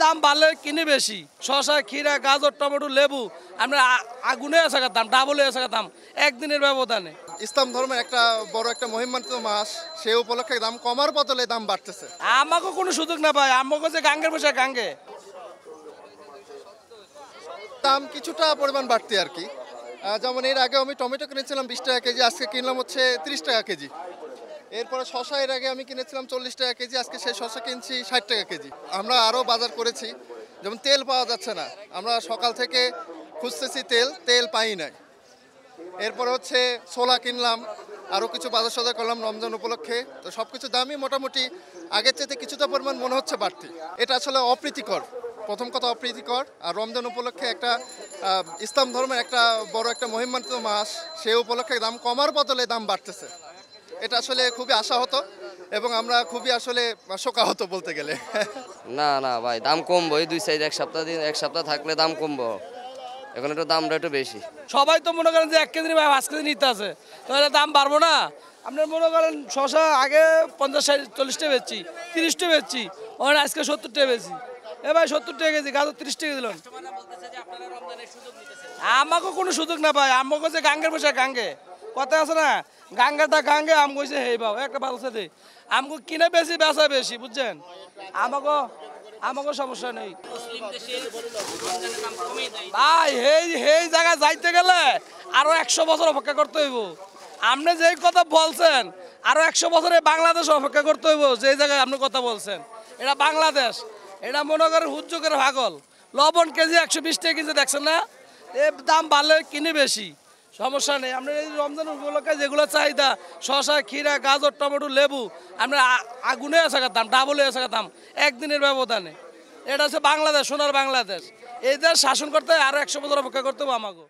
দাম বাড়লে কিনে বেশি শসা ক্ষীরা গাজর টমেটো লেবু আমরা আগুনে আছে দাম ডাবলে আছে দাম একদিনের ব্যবধানে। ইসলাম ধর্মের একটা বড় একটা মহিমান্বিত মাস, সেই উপলক্ষে দাম কমার বদলে দাম বাড়তেছে। আমাকে কোনো সুযোগ না পায়, আমাকে যে গাঙ্গের বসে গাঙ্গে দাম কিছুটা পরিমাণ বাড়তি আর কি। যেমন এর আগে আমি টমেটো কিনেছিলাম 20 টাকা কেজি, আজকে কিনলাম হচ্ছে 30 টাকা কেজি। এরপরে শসা এর আগে আমি কিনেছিলাম 40 টাকা কেজি, আজকে সেই শসা কিনছি 60 টাকা কেজি। আমরা আরও বাজার করেছি, যেমন তেল পাওয়া যাচ্ছে না, আমরা সকাল থেকে খুঁজতেছি তেল পাই নাই। এরপরে হচ্ছে ছোলা কিনলাম, আরও কিছু বাজার সদাই করলাম রমজান উপলক্ষে। তো সব কিছু দামই মোটামুটি আগের চাইতে কিছুটা পরিমাণ মনে হচ্ছে বাড়তি। এটা আসলে অপ্রীতিকর, প্রথম কথা অপ্রীতিকর। আর রমজান উপলক্ষে একটা ইসলাম ধর্মের একটা বড় একটা মহিমান্বিত মাস, সেই উপলক্ষে দাম কমার বদলে দাম বাড়তেছে। এটা আসলে খুবই আশাহত এবং আমরা খুবই আসলে শোকাহত বলতে গেলে। না না ভাই, দাম কমবো, এই 2-4 এক সপ্তাহ থাকলে দাম কমবো। এখন একটু দামটা একটু বেশি। সবাই তো মনে করেন যে 1 কেজি 5 কেজি নিতে আছে, তাহলে দাম বাড়বো না? আপনার মনে করেন শসা আগে 50-40 টাকা বেচছি, 30 টাকা বেচছি, ওখানে আজকে 70 টাকা বেচি। এ ভাই 70 টাকা কেজি, গাজর 30 টাকা দিলেন। আমাকে কোনো সুযোগ না পায়, আমাকে যে গাঙ্গের বসে গাঙ্গে কথা আছে না, গাঙ্গাটা গাঙ্গে আম কইছে হেই বাবু একটা ভালো সাথে আমগো কিনে বেশি বেচা বেশি, বুঝছেন? আমাকে সমস্যা নেই ভাই। এই জায়গায় যাইতে গেলে আরো 100 বছর অপেক্ষা করতে হইব। আপনি যেই কথা বলছেন আরো 100 বছরে বাংলাদেশ অপেক্ষা করতে হইব। যে জায়গায় আপনি কথা বলছেন এটা বাংলাদেশ, এটা মনে করেন হুজ্জুকের ভাগল। লবণ কেজি 120 টাকা কিনছে, দেখছেন না? এর দাম বাড়লে কিনে বেশি, সমস্যা নেই। আমরা এই রমজান উপলক্ষে যেগুলো চাহিদা শসা ক্ষীরা গাজর টমেটো লেবু আমরা আগুনে আছে দাম ডাবলে আছে দাম একদিনের ব্যবধানে। এটা হচ্ছে বাংলাদেশ, সোনার বাংলাদেশ। এই দেশ শাসন করতে আরো 100 বছর অপেক্ষা করতে হবে আমাকে।